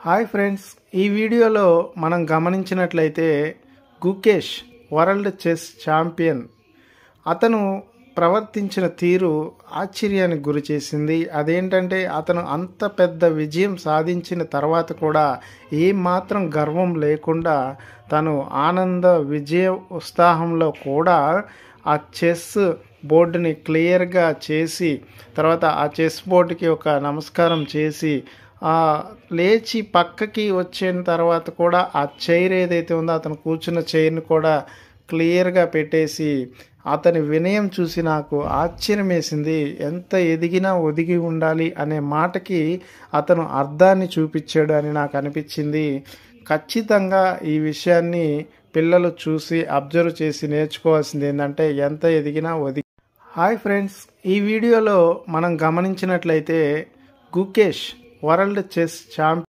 Hi friends, ఈ వీడియోలో మనం గమనించినట్లయితే గుకేష్ వరల్డ్ చెస్ ఛాంపియన్ అతను ప్రవర్తించిన తీరు ఆశ్చర్యానికి గురి చేసింది. అదేంటంటే అతను అంత పెద్ద విజయం సాధించిన తర్వాత కూడా ఏమాత్రం గర్వం లేకుండా తను ఆనంద విజయ ఉత్సాహంలో కూడా ఆ చెస్ బోర్డుని క్లియర్గా చేసి తర్వాత ఆ చెస్ బోర్డుకి ఒక నమస్కారం చేసి లేచి పక్కకి వచ్చిన తర్వాత కూడా ఆ చైర్ ఏదైతే ఉందో అతను కూర్చున్న చైర్ని కూడా క్లియర్గా పెట్టేసి అతని వినయం చూసి నాకు ఆశ్చర్యం వేసింది. ఎంత ఎదిగినా ఒదిగి ఉండాలి అనే మాటకి అతను అర్థాన్ని చూపించాడు అని నాకు అనిపించింది. ఖచ్చితంగా ఈ విషయాన్ని పిల్లలు చూసి అబ్జర్వ్ చేసి నేర్చుకోవాల్సింది ఏంటంటే ఎంత ఎదిగినా ఒదిగి. హాయ్ ఫ్రెండ్స్, ఈ వీడియోలో మనం గమనించినట్లయితే గుకేష్ వరల్డ్ చెస్ ఛాంపియన్